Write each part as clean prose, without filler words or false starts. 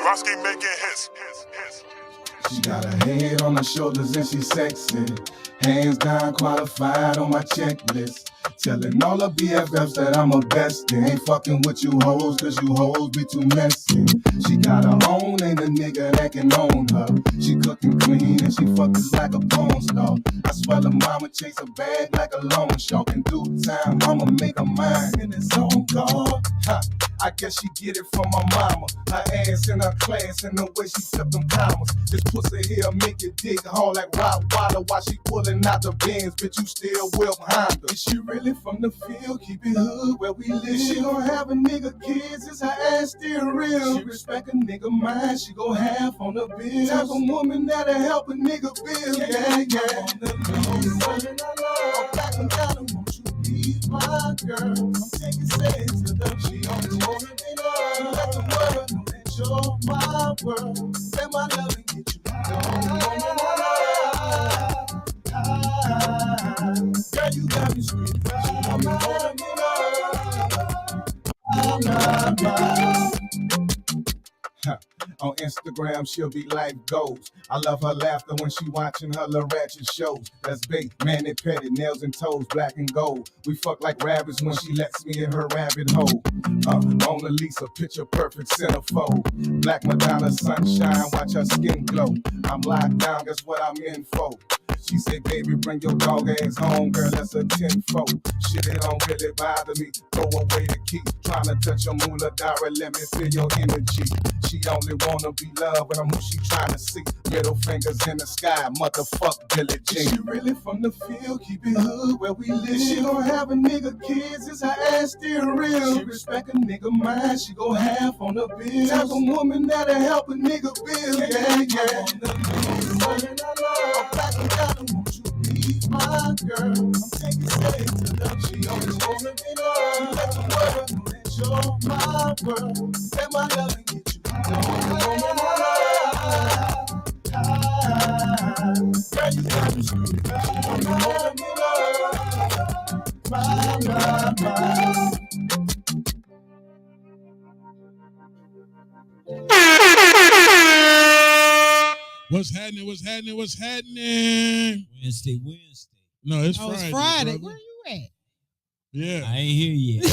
Braxton making hits. She got her head on her shoulders and she sexy. Hands down qualified on my checklist. Telling all her BFFs that I'm a bestie. Ain't fucking with you hoes, cause you hoes be too messy. She got her own, ain't a nigga that can own her. She cooking clean and she fucking like a porn star. I swear the mama chase a bag like a loan shark. And through time, I'ma make her mine in his own car. I guess she get it from my mama. Her ass in her class and the way she set them commas. This pussy here make you dig hard like rock water. While she pulling out the bins, bitch, you still well behind her. Is she really from the field? Keep it hood where we live. She gon' have a nigga kids, is her ass still real? She respect a nigga mind, she gon' have on the bill. Type of woman that'll help a nigga build. Yeah. I'm back and down and won't you be my girl? I'm taking sex to the she only wanna be loved. Let the world know that you're my world. Let my love and get you girl, you got me screaming. I'm wanna be loved. On Instagram, she'll be life goals. I love her laughter when she watching her little ratchet shows. That's bait, man, it petty, nails and toes, black and gold. We fuck like rabbits when she lets me in her rabbit hole. Mona Lisa, picture perfect centerfold. Black Madonna, sunshine, watch her skin glow. I'm locked down, guess what I'm in for? She said, baby, bring your dog ass home, girl, that's a tenfold. Shit, it don't really bother me, throw away the key. Trying to touch your moolah dara, let me feel your energy. She only wanna be loved, but I'm who she trying to see. Middle fingers in the sky, motherfuck Billie Jean. She really from the field, keep it hood where we live. She gon' have a nigga kids, is her ass still real? She respect a nigga mind, she gon' have on the bill. Type of woman that'll help a nigga build. Yeah. I'm back and down and won't you be my girl? I'm taking sex to the she only wanna be loved. Let the world know that you're my world. Let my love and get you. What's happening? Wednesday. No, it's Friday. Friday. Where you at? Yeah. I ain't here yet.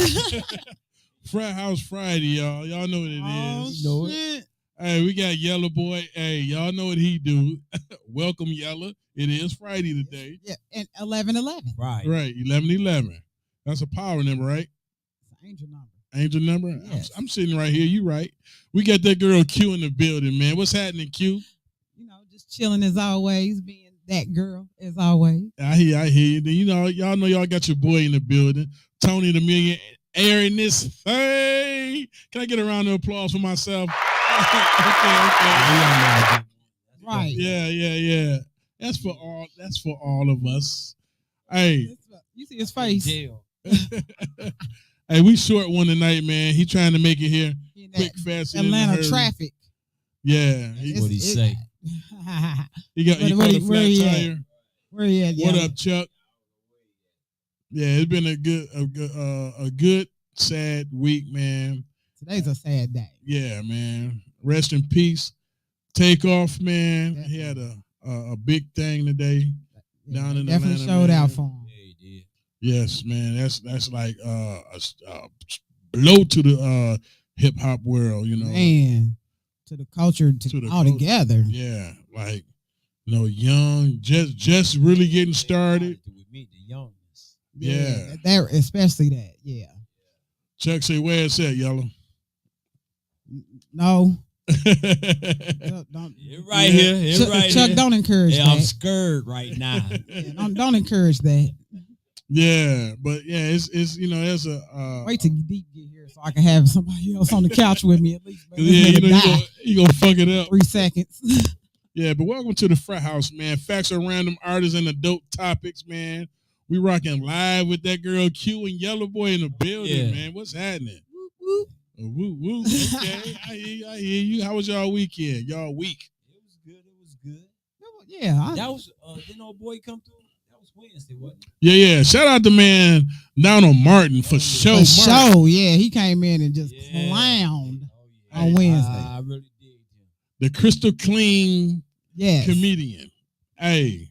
Frat House Friday, y'all. Y'all know what it is. Oh, shit. Hey, we got Yellow Boy. Hey, y'all know what he do. Welcome, Yellow. It is Friday today. Yeah, and 11:11. Right. Right, 11:11. That's a power number, right? It's an angel number. Angel number? Yes. I'm sitting right here. You right. We got that girl Q in the building, man. What's happening, Q? You know, just chilling as always, being that girl as always. I hear you. You know, y'all got your boy in the building. Tony the Millionaire in this thing. Can I get a round of applause for myself? Okay. Right. Yeah. That's for all of us. Hey. You see his face. Hey, we short one tonight, man. He trying to make it here quick, fast. Atlanta traffic. Yeah. What he say? He got a flat tire. Where he at? What up, Chuck? Yeah, it's been a good, sad week, man. Today's a sad day. Yeah, man. Rest in peace. Takeoff, man. Yeah. He had a big thing today down in Atlanta. Definitely showed out for him. Yeah, he did. Yes, man. That's like a blow to the hip hop world, you know. Man, to the culture all together. Yeah, like young, just really getting started. With me, the youngness. Yeah. That especially that. Yeah. Chuck say, where it's at, Yellow? No. Don't, right here. Chuck, don't encourage that. I'm scared right now. Yeah, don't encourage that. Yeah, but yeah, it's there's a wait till Deep get here so I can have somebody else on the couch with me at least. Yeah, you gonna fuck it up. 3 seconds. Yeah, but welcome to the Frat House, man. Facts are random artists and adult topics, man. We rocking live with that girl Q and Yellow Boy in the building, man. What's happening? Whoop, whoop. Woo woo. Okay, I hear you. How was y'all weekend? Y'all week? It was good. Yeah. That was didn't old boy come through? That was Wednesday, wasn't it? Yeah. Shout out to man Donald Martin for sure. For sure, yeah. He came in and just clowned on Wednesday. I really did. the crystal clean Yes. comedian. Hey,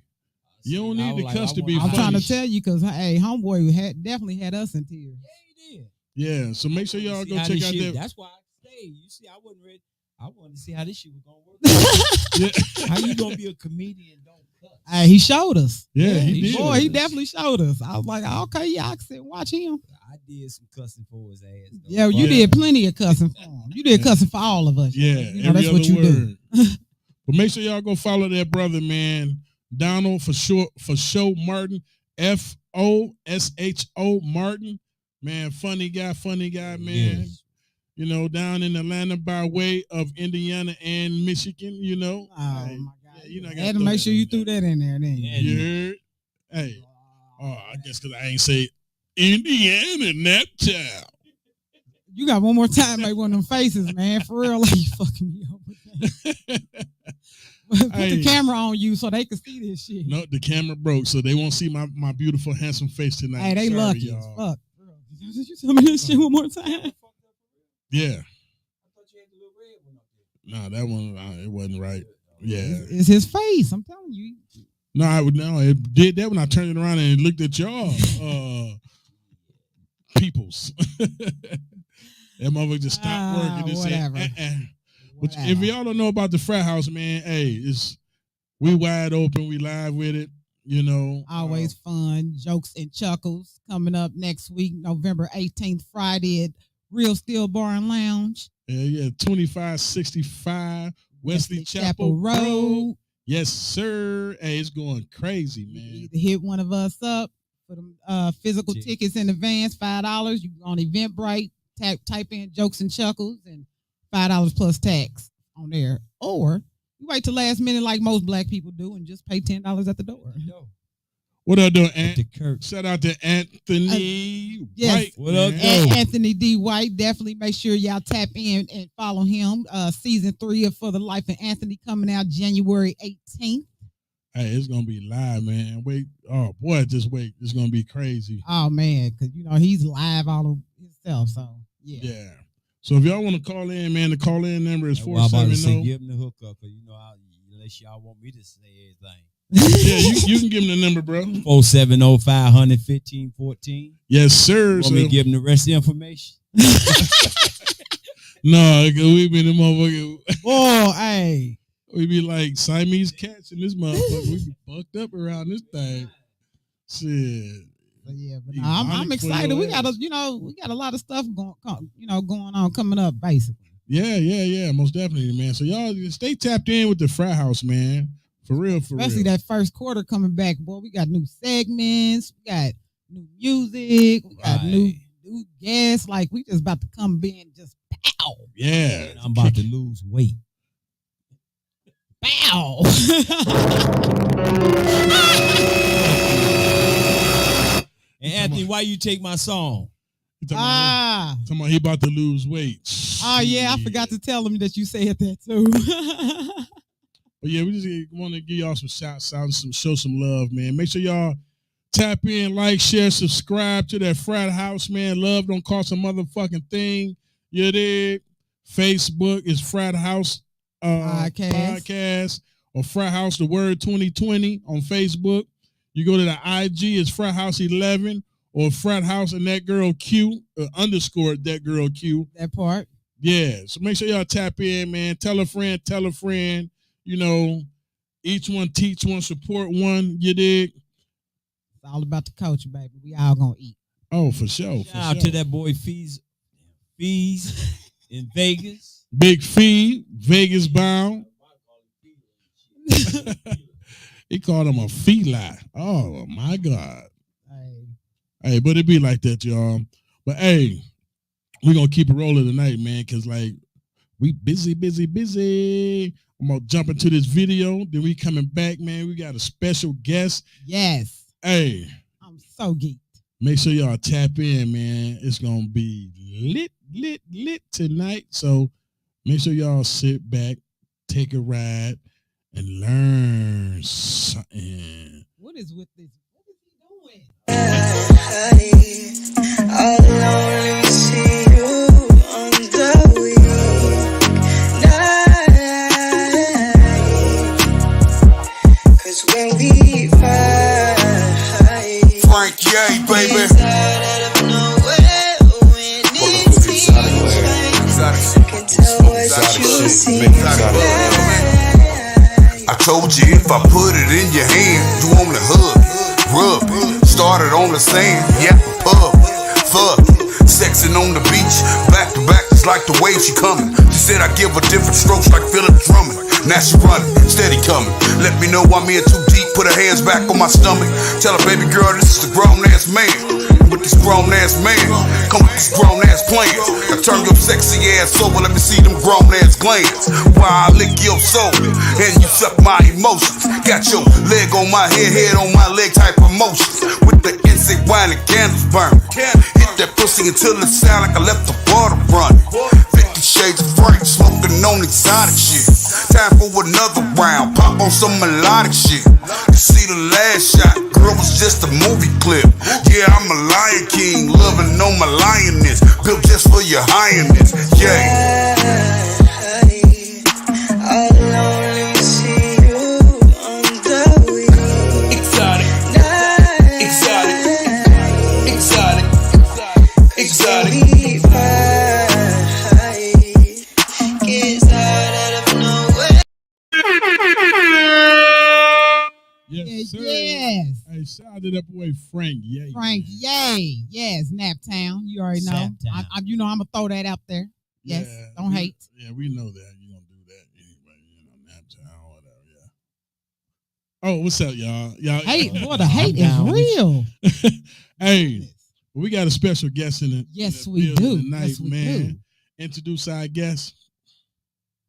you don't need the cuss to be I'm funny. trying to tell you because, hey, homeboy definitely had us in tears. Yeah, he did. Yeah, so make sure y'all go how check this out shit- that. That's why I stayed. You see, I wasn't ready. I wanted to see how this shit was gonna work. Yeah, How you gonna be a comedian and don't cuss? Hey, he showed us. yeah, he did. Boy, he definitely showed us. I was like, okay, yeah, I can sit and watch him. I did some cussing for his ass. Though. Yeah, you did plenty of cussing for him. You did cussing for all of us. Yeah, You know, every that's what other you do. word. But make sure y'all go follow that brother, man. Donald for show Martin. FOSHO Martin. Man, funny guy, man. Yes. You know, down in Atlanta by way of Indiana and Michigan, you know. Oh, Hey, my God. yeah, you know, I I gotta had to throw make that sure in you there. threw that in there, then. Yeah. You heard? Hey. Oh, I guess because I ain't say Indiana in that town. You got one more time, make one of them faces, man. For real, like you fucking me up with that. Put Hey. the camera on you so they can see this shit. No, the camera broke, so they won't see my beautiful, handsome face tonight. Hey, they Sorry, lucky y'all. as fuck. Did you tell me this shit one more time? Yeah. I thought you had the little red one up there. No, that one, it wasn't right. Yeah. It's his face. I'm telling you. No, it did that when I turned it around and looked at y'all, peoples. That motherfucker just stopped working and said, whatever. Which, if y'all don't know about the frat house, man, hey, we wide open, we live with it, you know. Always fun, jokes and chuckles. Coming up next week, November 18th, Friday at Real Steel Bar and Lounge. Yeah, 2565 Wesley Chapel Road. Yes, sir. Hey, it's going crazy, You man. either hit one of us up for the physical tickets in advance, $5. You go on Eventbrite, type in jokes and chuckles, and $5 plus tax on there. Or you wait till last minute like most black people do and just pay $10 at the door. What I do, At Ant? the Kirk. Shout out to Anthony yes. White. What up, man. though? Anthony D. White, definitely make sure y'all tap in and follow him. Season 3 of For the Life of Anthony coming out January 18th. Hey, it's gonna be live, man. Wait, oh boy, just wait. It's gonna be crazy. Oh man, because you know he's live all of himself. So Yeah. So if y'all want to call in, man, the call in number is That's why I'm about to say, 470. give him the hookup, because unless y'all want me to say everything. Yeah, you can give him the number, bro. 470-500-1514. Yes, sir. Want So, me to give him the rest of the information? no, we be the motherfucker. boy, hey. We be like Siamese cats in this motherfucker. We be fucked up around this thing. Shit. But yeah, but Ebonic no, I'm for excited. your We got ass. we got a lot of stuff going on coming up, basically. Yeah, most definitely, man. So y'all stay tapped in with the frat house, man. For real. Especially that first quarter coming back, boy. We got new segments, we got new music, we got new guests. Like we just about to come in, just pow, Yeah. I'm about to lose weight. pow. And Anthony, why you take my song? Talking about he about to lose weight. Oh yeah, I forgot to tell him that you said that too. But yeah, we just want to give y'all some shouts out, show some love, man. Make sure y'all tap in, like, share, subscribe to that frat house, man. Love don't cost a motherfucking thing. You dig? Facebook is Frat House Podcast or Frat House the Word 2020 on Facebook. You go to the IG, it's Frat House 11 or Frat House and that girl Q underscore that girl Q. That part. Yeah, so make sure y'all tap in, man. Tell a friend. You know, each one teach one, support one. You dig? It's all about the culture, baby. We all gonna eat. Oh, for sure. Shout out to that boy Fees in Vegas. Big Fee, Vegas bound. He called him a feline. Oh my God. Hey, but it be like that, y'all. But hey, we're gonna keep it rolling tonight, man, because like we busy. I'm gonna jump into this video. Then we coming back, man. We got a special guest. Yes. Hey, I'm so geeked. make sure y'all tap in, man. It's gonna be lit tonight. So make sure y'all sit back, take a ride, and learn something. What is with this? What is he doing? All alone, let me see you on the weeknight. see Make I told you if I put it in your hand, you on the hook, rub it. Started on the sand, yeah, pub, fuck, sexing on the beach, back to back, just like the way she coming. She said I give her different strokes like Philip Drummond. Now she running, steady coming. Let me know I'm in too deep, put her hands back on my stomach. Tell her, baby girl, this is the grown ass man. With this grown ass man, come with this grown ass plan. Now turn your sexy ass over, let me see them grown ass glands. While I lick your soul, and you suck my emotions. Got your leg on my head on my leg type of motions. With the insect wine and candles burning. Hit that pussy until it sound like I left the water running. 50 shades of Frank, smoking on exotic shit. Time for another round, pop on some melodic shit. You see the last shot, girl, was just a movie clip. Yeah, I'm a Lion King, loving on my lioness. Built just for your highness, yeah. All alone, let me see you on the wheel. Exotic, exotic, exotic, exotic. We fight, gets out of nowhere. Yes, sir. Yes. Hey, shout out to that boy Frank. Yay. Frank, yay. Yes, Naptown. You already know. Naptown. I'm gonna throw that out there. Yes. Yeah, Don't hate. Yeah, we know that. You don't do that anyway. You know, Naptown, whatever. Yeah. Oh, what's up, y'all? Y'all. Hate, boy, the hate is down with real. Hey, we got a special guest in the Yes, in the we building do. tonight, Yes, we man. do. Introduce our guest.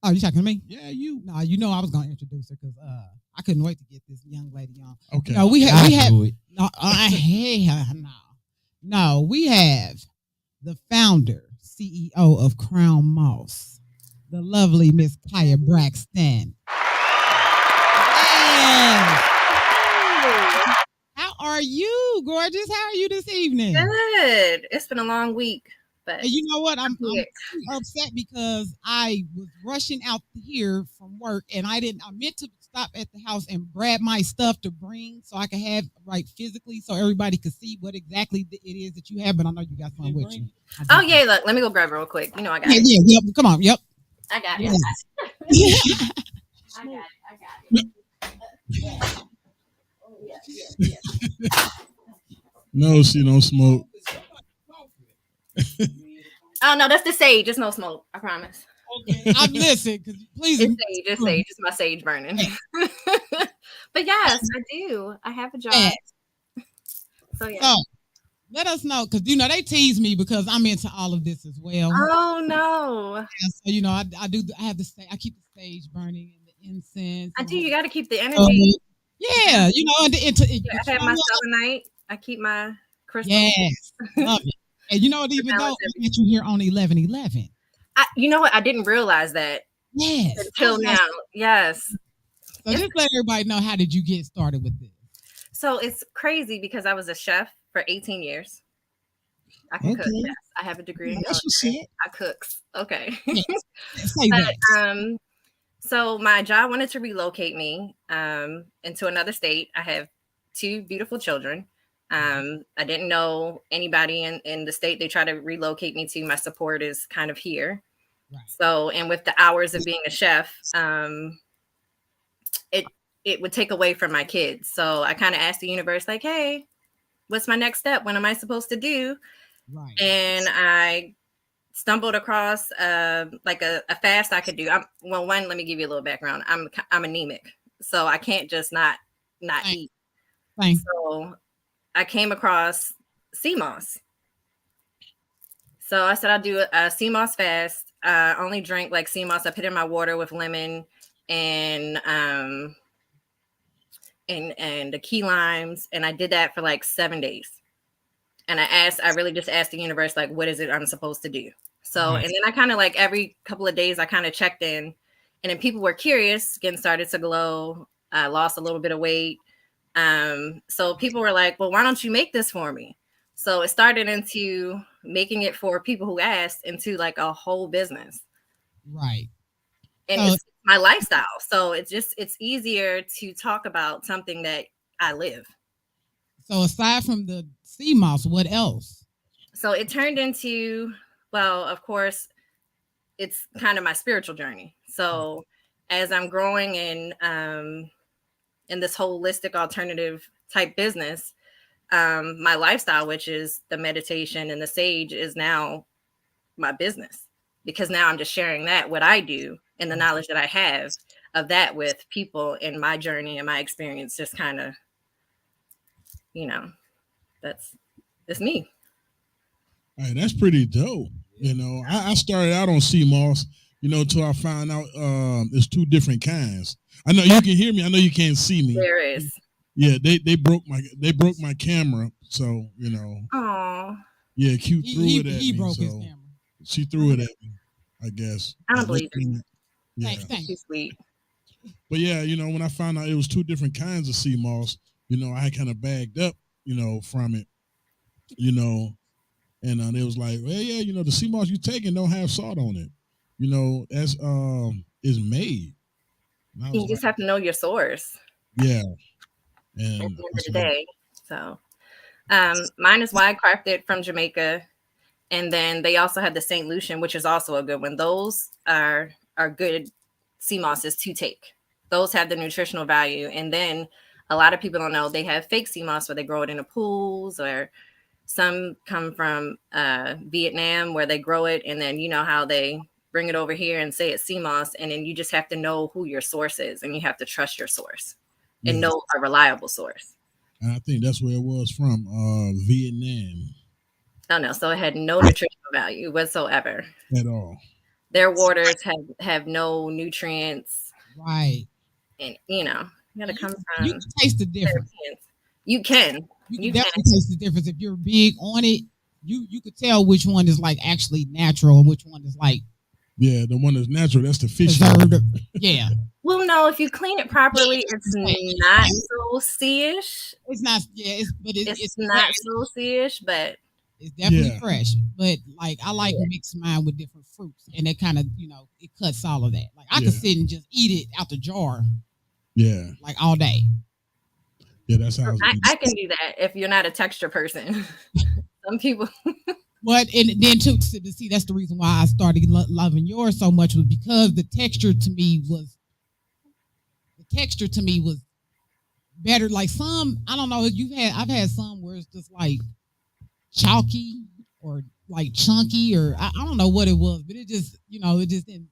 Oh, you talking to me? Yeah, you. No, you know I was gonna introduce her because I couldn't wait to get this young lady on. Okay. No, we I have do it. no, we have the founder, CEO of Krown Moss, the lovely Miss Khiya Braxton. Yes. How are you, gorgeous? How are you this evening? Good. It's been a long week, but And you know what? I'm Yeah. upset because I was rushing out here from work and I meant to stop at the house and grab my stuff to bring so I could have physically so everybody could see what exactly it is that you have, but I know you got some with you. oh yeah, look, let me go grab it real quick. You know I got Yeah, it. yeah, yep. Come on, yep. I got it. Yes. I got it. Oh, yeah. No, she don't smoke. Oh no, that's the sage. It's no smoke. I promise. I'm listening because please. It's sage. It's sage. It's my sage burning. But yes, I do. I have a job. Yeah. So yeah. So let us know because they tease me because I'm into all of this as well. Oh no. Yeah, so I do. I have I keep the sage burning and the incense. I and do. You got to keep the all- energy. Yeah, and I have my selenite. I keep my crystals. Yes, love it. And even though balance I get you here on 11/11. You know what? I didn't realize that Yes. until now. Yes. So just let everybody know, how did you get started with this? So it's crazy because I was a chef for 18 years. I can cook. Okay. Yes, I have a degree in That's culinary. your shit. I cooks. Okay. Say But, that. so my job wanted to relocate me into another state. I have 2 beautiful children. I didn't know anybody in the state they try to relocate me to. My support is kind of here. Right. So, and with the hours of being a chef, it would take away from my kids. So I kind of asked the universe, like, hey, what's my next step? What am I supposed to do? Right. And I stumbled across a fast I could do. Let me give you a little background. I'm anemic, so I can't just not eat. Thanks. So I came across sea moss. So I said I'll do a sea moss fast. Only drink like sea moss. I put in my water with lemon and the key limes, and I did that for like 7 days. And I really just asked the universe, like, what is it I'm supposed to do? So, and then I kind of like every couple of days I kind of checked in, and then people were curious, skin started to glow. I lost a little bit of weight. So people were like, well, why don't you make this for me? So it started into making it for people who asked into like a whole business. Right. And it's my lifestyle. So it's easier to talk about something that I live. So aside from the sea moss, what else? So it turned into, well, of course, it's kind of my spiritual journey. So as I'm growing in this holistic alternative type business, my lifestyle, which is the meditation and the sage, is now my business, because now I'm just sharing that, what I do, and the knowledge that I have of that with people in my journey and my experience. Just kind of, it's me. All right, that's pretty dope. I started out on sea moss, till I found out there's two different kinds. I know you can hear me. I know you can't see me. There is. Yeah, they broke my camera, so Oh. Yeah, Q threw it at he me. broke So his camera. she threw it at me, I guess. I don't believe it. Yeah. Thanks. Too sweet. But yeah, when I found out it was two different kinds of sea moss, I had kind of bagged up, from it, and it was like, well, yeah, the sea moss you taking don't have salt on it, that's is made. You just have to know your source. Yeah. And And at the end of the day. So mine is wide crafted from Jamaica. And then they also have the St. Lucian, which is also a good one. Those are good sea mosses to take. Those have the nutritional value. And then a lot of people don't know they have fake sea moss where they grow it in the pools, or some come from Vietnam where they grow it. And then how they bring it over here and say it's sea moss. And then you just have to know who your source is, and you have to trust your source and know a reliable source. And I think that's where it was from, Vietnam. Oh, no. So it had no nutritional value whatsoever. At all. Their waters have no nutrients. Right. And, you got to come from. You can taste the difference. You can. You definitely taste the difference. If you're big on it, you could tell which one is like actually natural and which one is like. Yeah, the one that's natural, that's the fish. Yeah. Well, no, if you clean it properly, it's not so sea-ish. It's not, it's not so sea-ish, but it's definitely fresh. But like, I like mix mine with different fruits, and it kind of, it cuts all of that. Like I could sit and just eat it out the jar. Yeah. Like all day. Yeah, that's how I can do that if you're not a texture person. Some people. But and then to see, that's the reason why I started loving yours so much, was because the texture to me was better. Like some, I don't know, I've had some where it's just like chalky or like chunky, or I don't know what it was, but it just it just didn't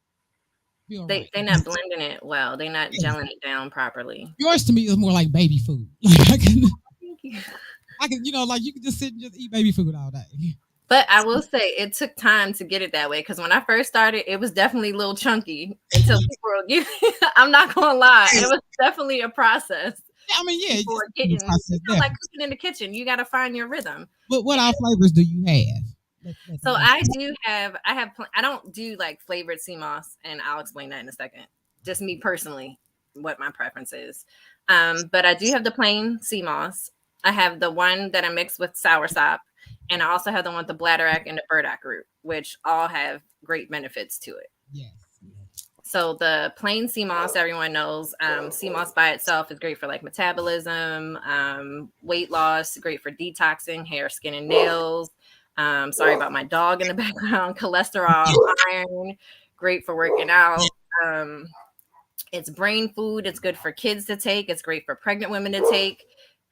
feel right. They're not blending it well. They're not gelling it down properly. Yours to me is more like baby food. Like I can like you can just sit and just eat baby food all day. But I will say it took time to get it that way, because when I first started, it was definitely a little chunky until people were I'm not gonna lie, it was definitely a process. I mean, yeah, like cooking in the kitchen. You got to find your rhythm. But what all flavors do you have? So I don't do like flavored sea moss, and I'll explain that in a second. Just me personally, what my preference is. But I do have the plain sea moss. I have the one that I mix with soursop. And I also have the one with the bladderwrack and the burdock root, which all have great benefits to it. Yes. So the plain sea moss, everyone knows, sea moss by itself is great for like metabolism, weight loss, great for detoxing, hair, skin, and nails. Sorry about my dog in the background. Cholesterol, iron, great for working out. It's brain food. It's good for kids to take. It's great for pregnant women to take.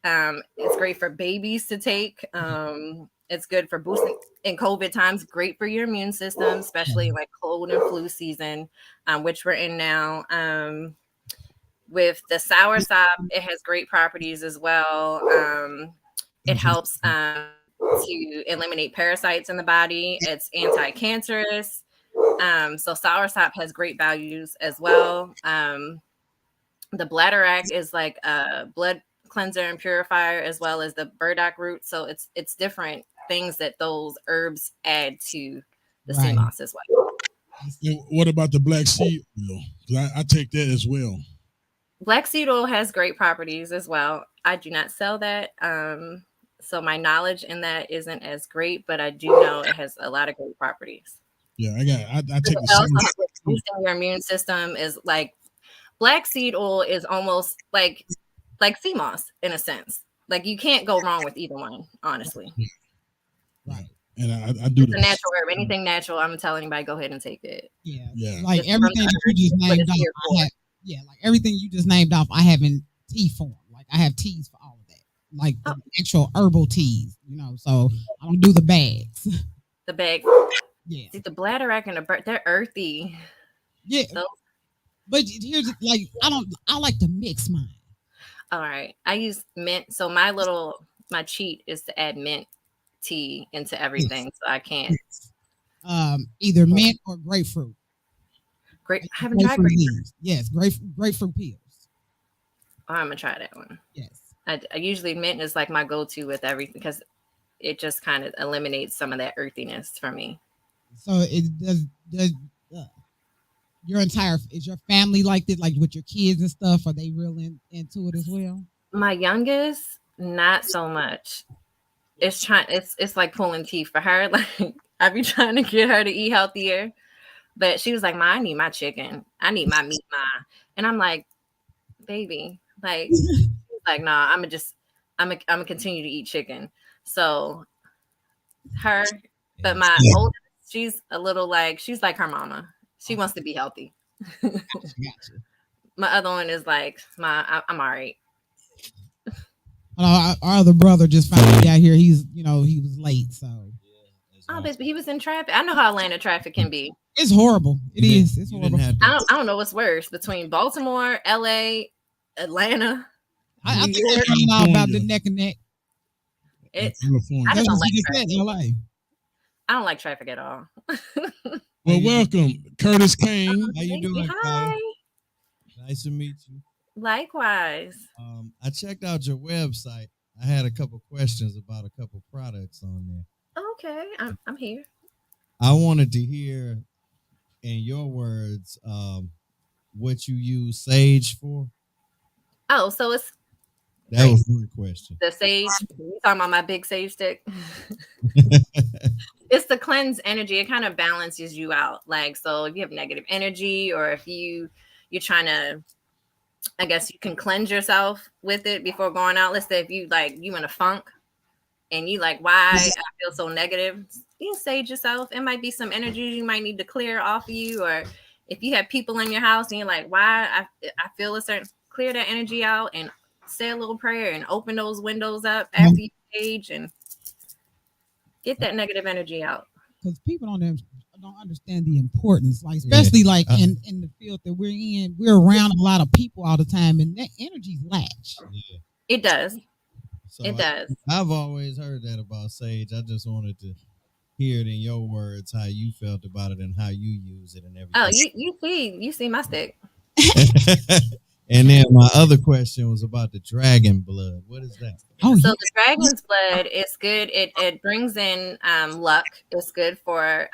It's great for babies to take. It's good for boosting in COVID times, great for your immune system, especially like cold and flu season, which we're in now. With the soursop, it has great properties as well. It helps to eliminate parasites in the body. It's anti-cancerous. So soursop has great values as well. The bladderwrack is like a blood cleanser and purifier, as well as the burdock root. So it's different things that those herbs add to the sea moss as well. And what about the black seed oil? I take that as well. Black seed oil has great properties as well. I do not sell that. So my knowledge in that isn't as great, but I do know it has a lot of great properties. Yeah, I take the also boosting your immune system is like black seed oil is almost like sea moss in a sense. Like you can't go wrong with either one, honestly. Right. And I do It's a natural herb. Anything natural, I'm telling anybody, go ahead and take it. Yeah. Yeah. Like It's from everything the that you earth, just what named it's off, here I for. have, like everything you just named off, I have in tea form. Like I have teas for all of that. Like the actual herbal teas, so I don't do the bags. The bag. Yeah. See, the bladderwrack and the bird, they're earthy. Yeah. Those, But here's like I like to mix mine. all right. I use mint. So my cheat is to add mint tea into everything. So I can't. Either mint or grapefruit. I haven't tried grapefruit. Leaves. Yes, grapefruit peels. Oh, I'm gonna try that one. Yes. I usually mint is like my go-to with everything because it just kind of eliminates some of that earthiness for me. So it does is your family like that, like with your kids and stuff? Are they real into it as well? My youngest, not so much. It's like pulling teeth for her. Like I be trying to get her to eat healthier, but she was like, "Ma, I need my chicken. I need my meat, ma." And I'm like, "Baby, like." Like, nah, I'm gonna continue to eat chicken. So her, but my oldest, she's a little like, she's like her mama. She wants to be healthy. Gotcha. My other one is like, I'm all right. Our other brother just finally got here. He was late, so. Oh, but he was in traffic. I know how Atlanta traffic can be. It's horrible. It is. It's horrible. I don't know what's worse between Baltimore, LA, Atlanta. I think it's all about the neck and neck. I just don't like traffic. LA. I don't like traffic at all. Well, welcome, Curtis Kane. How you doing? Hi. Nice to meet you. Likewise. I checked out your website. I had a couple questions about a couple products on there. Okay, I'm here. I wanted to hear, in your words, what you use sage for. Oh, so it's. That was one question. The sage, you talking about my big sage stick? It's to cleanse energy. It kind of balances you out. Like, so if you have negative energy or if you're trying to, I guess you can cleanse yourself with it before going out. Let's say if you in a funk and you like, why I feel so negative, you can sage yourself. It might be some energy you might need to clear off of you. Or if you have people in your house and you're like, why I feel a certain, clear that energy out and say a little prayer and open those windows up after you sage and get that negative energy out. Because people don't understand the importance, like especially like in the field that we're in. We're around a lot of people all the time, and that energy's latch. Yeah. It does. So it does. I've always heard that about sage. I just wanted to hear it in your words, how you felt about it and how you use it and everything. Oh, you see my stick. And then my other question was about the dragon blood. What is that? So the dragon's blood is good. It brings in luck. It's good for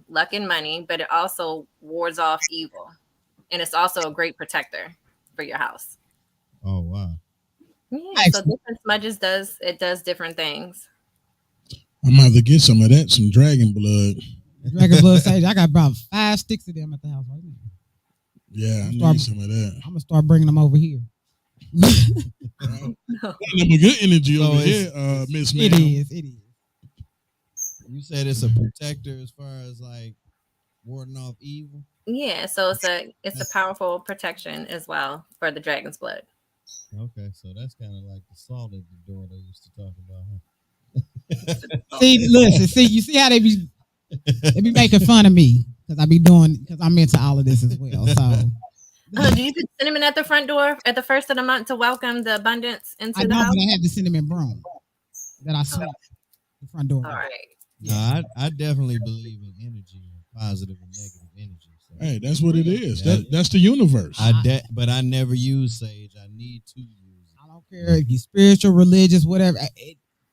luck and money, but it also wards off evil. And it's also a great protector for your house. Oh, wow. Yeah, so different smudges does different things. I'm about to get some of that, some dragon blood. Dragon blood sage. I got about 5 sticks of them at the house right now. Yeah, I need some of that. I'm gonna start bringing them over here. No. Good energy over here, Miss Ma'am. It is. You said it's a protector as far as like warding off evil. Yeah, so it's a powerful protection as well for the dragon's blood. Okay, so that's kind of like the salt that the daughter used to talk about, huh? See, you see how they be making fun of me because I'm into all of this as well. So, do you put cinnamon at the front door at the first of the month to welcome the abundance into the house? I had the cinnamon broom that I swept the front door. All right. No, I definitely believe in energy, positive and negative energy. So. Hey, that's what it is. That's the universe. But I never use sage. I need to use it. I don't care if you're spiritual, religious, whatever.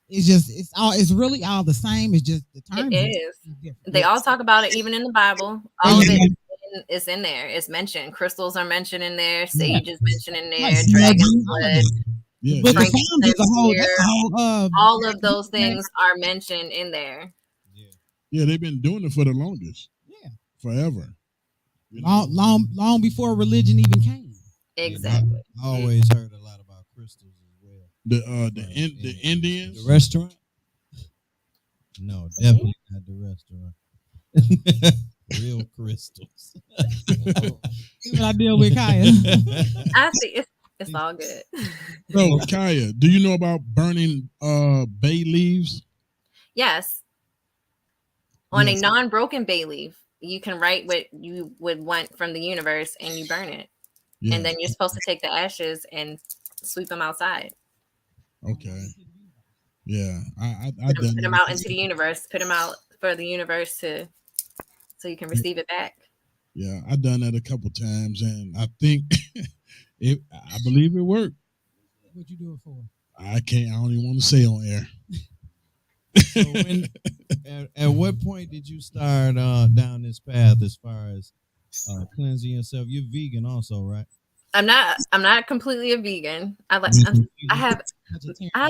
It's really all the same. It's just the terms. It is. They all talk about it, even in the Bible. All of it is in there. It's mentioned. Crystals are mentioned in there. Sage is mentioned in there. Dragon's blood. Yeah, all of those things are mentioned in there. Yeah, they've been doing it for the longest. Yeah, forever. Long before religion even came. Exactly. I always heard a lot about crystals as well. The Indians, the restaurant. No, definitely not the restaurant. Real crystals. See what I deal with, Kaya. I see it's all good. So, Kaya, do you know about burning bay leaves? Yes. On Yes. a non-broken bay leaf, you can write what you would want from the universe and you burn it. Yeah. And then you're supposed to take the ashes and sweep them outside. Okay. Yeah, I Put done them that. out into the universe. Put them out for the universe to, so you can receive it back. Yeah, I done that a couple times, and I think I believe it worked. What you do it for? I can't. I don't even want to say on air. So at what point did you start down this path as far as cleansing yourself? You're vegan also, right? I'm not completely a vegan. I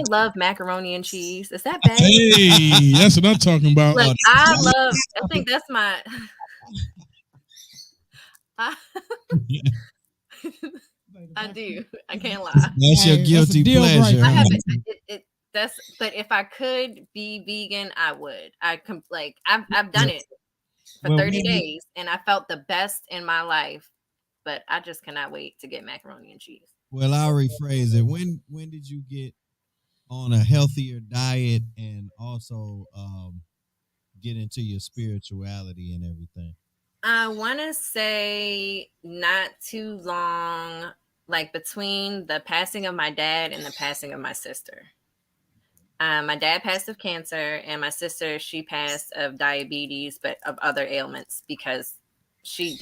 love macaroni and cheese. Is that bad? Hey, that's what I'm talking about. Like I think that's my I do. I can't lie. That's your guilty deal pleasure. breaker. I huh? haven't. But if I could be vegan, I would. I've done it for Well, 30 days and I felt the best in my life, but I just cannot wait to get macaroni and cheese. Well, I'll rephrase it. When did you get on a healthier diet and also get into your spirituality and everything? I want to say not too long, like between the passing of my dad and the passing of my sister. My dad passed of cancer, and my sister, she passed of diabetes, but of other ailments because she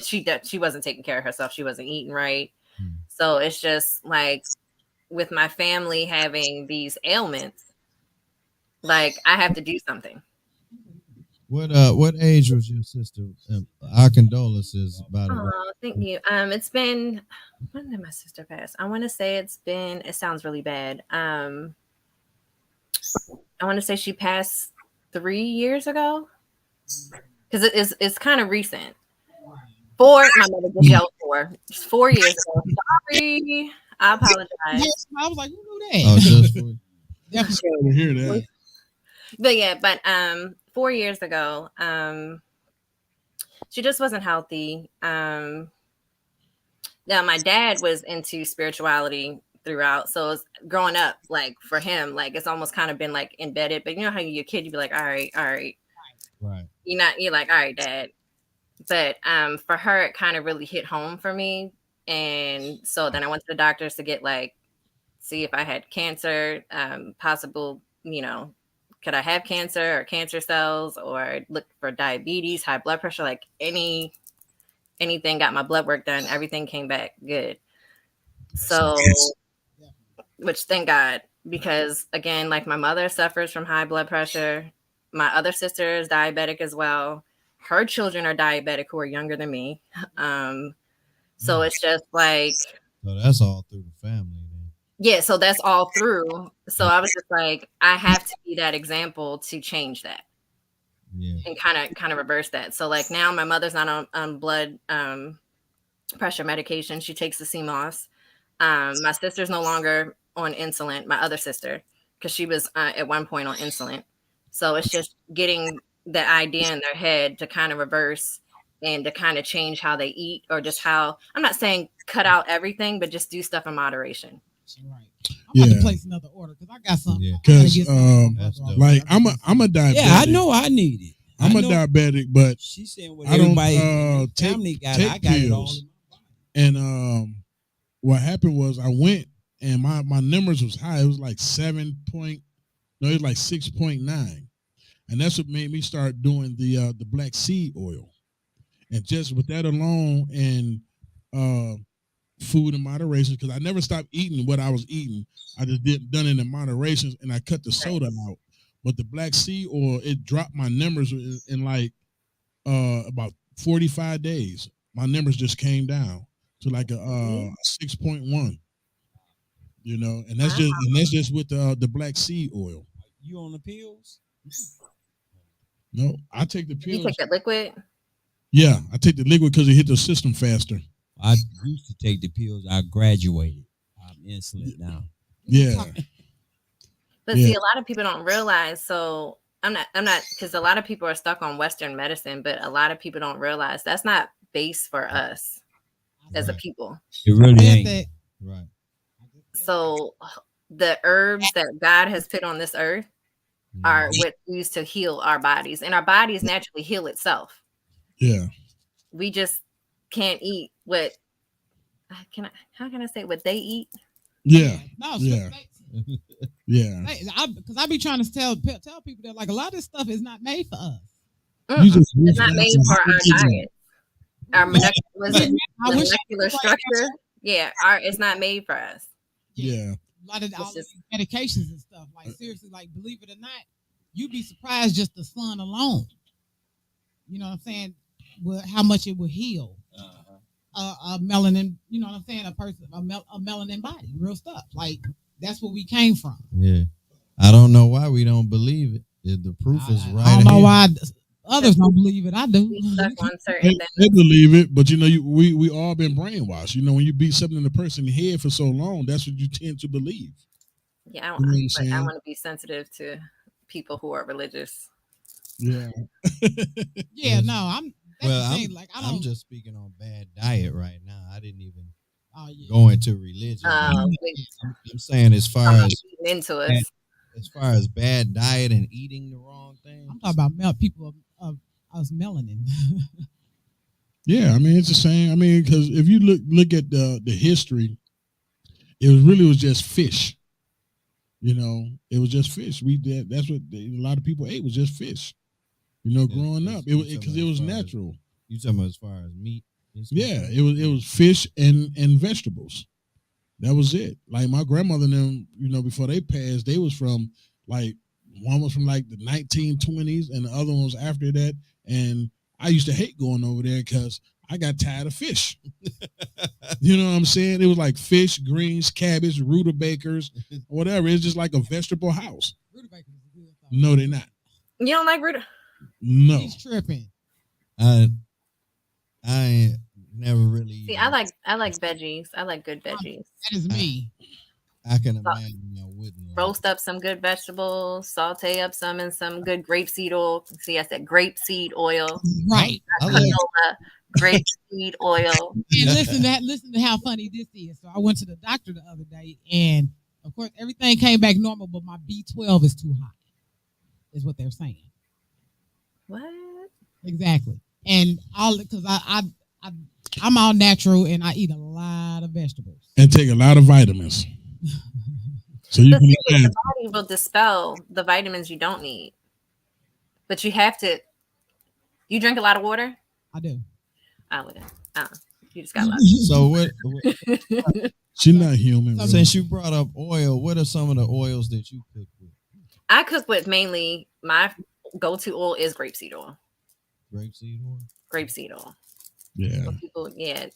wasn't taking care of herself. She wasn't eating right. So it's just like with my family having these ailments, like I have to do something. What age was your sister? Our condolences, by the way. Oh, thank you. It's been, when did my sister pass? I want to say it sounds really bad. I want to say she passed 3 years ago because it's kind of recent. My mother just yelled 4. It's 4 years ago. Sorry, I apologize. I was like, who knew that? Oh, just for I'm sorry to hear that. But 4 years ago, she just wasn't healthy. Now my dad was into spirituality throughout, so it's growing up, like for him, like it's almost kind of been like embedded. But you know how you're a kid, you'd be like, all right, right. you're like, all right, dad. But for her, it kind of really hit home for me, and so then I went to the doctors to get see if I had cancer, possible, could I have cancer or cancer cells, or look for diabetes, high blood pressure, like anything. Got my blood work done, everything came back good. So, which thank God, because again, like my mother suffers from high blood pressure. My other sister is diabetic as well. Her children are diabetic who are younger than me. So it's just like, So that's all through the family then. yeah, so that's all through. So I was just like, I have to be that example to change that. Yeah. And kind of reverse that. So like now my mother's not on blood pressure medication. She takes the CMOS. My sister's no longer on insulin, my other sister, because she was at one point on insulin. So it's just getting the idea in their head to kind of reverse and to kind of change how they eat, or just how, I'm not saying cut out everything, but just do stuff in moderation. Right. I'm about to Yeah. place another order because I got something. Yeah. I gotta Because get something. That's dope. like I'm a diabetic. Yeah, I know I need it. I'm I a know. diabetic, but She said what I don't everybody take family got. I got it all. pills. And what happened was I went and my numbers was high. It was like 6.9, and that's what made me start doing the black seed oil. And just with that alone, and food in moderation, because I never stopped eating what I was eating. I just done it in moderation, and I cut the soda out. But the black seed oil, it dropped my numbers in like about 45 days. My numbers just came down to like a 6.1. And that's just with the black seed oil. You on the pills? No, I take the pills. You take that liquid? Yeah, I take the liquid because it hit the system faster. I used to take the pills. I graduated. I'm insulin now. Yeah. But see, a lot of people don't realize. So I'm not, because a lot of people are stuck on Western medicine, but a lot of people don't realize that's not base for us as a Right. people. It really Said ain't. that. Right. So the herbs that God has put on this earth are Mhm. what used to heal our bodies, and our bodies naturally heal itself. Yeah. We just can't eat what how can I say what they eat? Yeah. No, Yeah. Yeah. because I be trying to tell people that like a lot of this stuff is not made for us. You just It's not made for our diet. Our molecular structure. Yeah, it's not made for us. Yeah. A lot of all these medications and stuff. Like seriously, like believe it or not, you'd be surprised just the sun alone. You know what I'm saying? How much it will heal a melanin. You know what I'm saying? A melanin body, real stuff. Like that's where we came from. Yeah. I don't know why we don't believe it. The proof is right. I don't know why others don't believe it. I do. We stuck on certain They things. believe it, but you know, we all been brainwashed. You know, when you beat something in the person's head for so long, that's what you tend to believe. Yeah, I You know what I'm saying? want to be sensitive to people who are religious. Yeah. Yeah, no, I'm. That's Well, the thing. Like I'm just speaking on bad diet right now. I didn't even yeah. go into religion. I'm saying as far as into us. as far as bad diet and eating the wrong thing. I'm talking about people of us melanin. Yeah, I mean it's the same. I mean, because if you look at the history, it was just fish. You know, it was just fish. We did. That's what a lot of people ate was just fish. You know, growing up, because it was natural. You talking about as far as meat? Yeah, it was fish and vegetables. That was it. Like my grandmother and them, you know, before they passed, they was from like one was from like the 1920s and the other one was after that. And I used to hate going over there because I got tired of fish. You know what I'm saying? It was like fish, greens, cabbage, rutabagas, whatever. It's just like a vegetable house. Rutabagas is good. No, they're not. You don't like rutabagas? No. He's tripping. I ain't never really. See, I like veggies. I like good veggies. That is me. I can imagine I wouldn't roast up some good vegetables, saute up some in some good grapeseed oil. See, I said grapeseed oil. Right. Not canola, grapeseed oil. And listen to how funny this is. So I went to the doctor the other day, and of course everything came back normal, but my B12 is too high. Is what they're saying. What? Exactly. And all because I'm all natural and I eat a lot of vegetables and take a lot of vitamins. So you can the body will dispel the vitamins you don't need, but you have to. You drink a lot of water. I do. I wouldn't. You just got a lot. So what? She's not human. Since you brought up oil, what are some of the oils that you cook with? I cook with mainly my go-to oil is grapeseed oil. Grapeseed oil. Grapeseed oil. Yeah.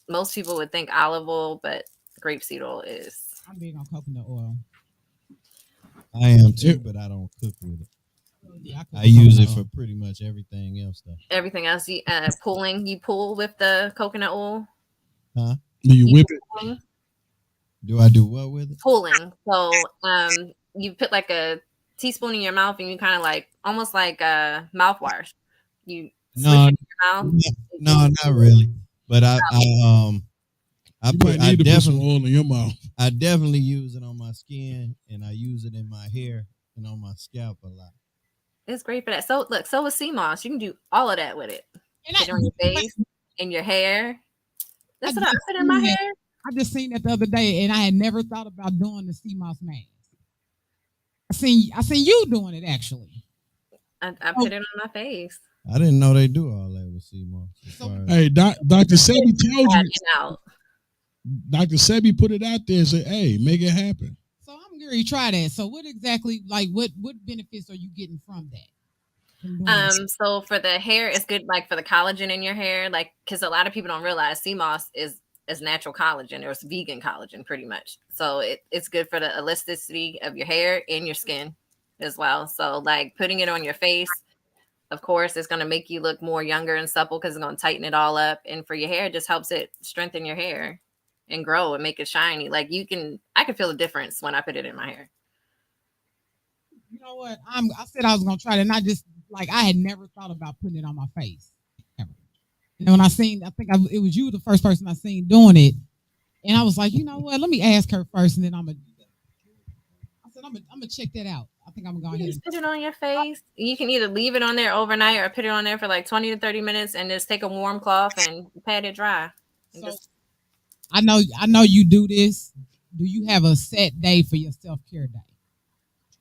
Most people would think olive oil, but grapeseed oil is. I'm big on coconut oil. I am too, but I don't cook with it. Yeah, I use it for pretty much everything else, though. Everything else, you pull with the coconut oil. Huh? Do you whip it? Do I do what with it? Pulling. So, you put like a teaspoon in your mouth, and you kind of like almost like mouthwash. You No, mouth. No, not really. But I definitely put some oil in your mouth. I definitely use it on my skin, and I use it in my hair and on my scalp a lot. It's great for that. So look, so with sea moss, you can do all of that with it. Put it on your face, in your hair. That's what I put in my hair. I just seen that the other day, and I had never thought about doing the sea moss mask. I seen you doing it actually. I put it on my face. I didn't know they do all that with sea moss. Hey, Dr. Sebi told you. Out. Dr. Sebi put it out there and said, "Hey, make it happen." So I'm going to try that. So what exactly, like, what benefits are you getting from that? So for the hair, it's good, like for the collagen in your hair, like because a lot of people don't realize sea moss is natural collagen or it's vegan collagen, pretty much. So it's good for the elasticity of your hair and your skin as well. So like putting it on your face, of course, it's going to make you look more younger and supple because it's going to tighten it all up. And for your hair, it just helps it strengthen your hair and grow and make it shiny. Like I can feel the difference when I put it in my hair. You know what? I said I was gonna try it, and I just like I had never thought about putting it on my face. Ever. And when I seen, it was you the first person I seen doing it, and I was like, you know what? Let me ask her first, and then I'm gonna check that out. I think I'm gonna go You ahead. just put it on your face. You can either leave it on there overnight or put it on there for like 20 to 30 minutes and just take a warm cloth and pat it dry. And So, just, I know you do this. Do you have a set day for your self care day?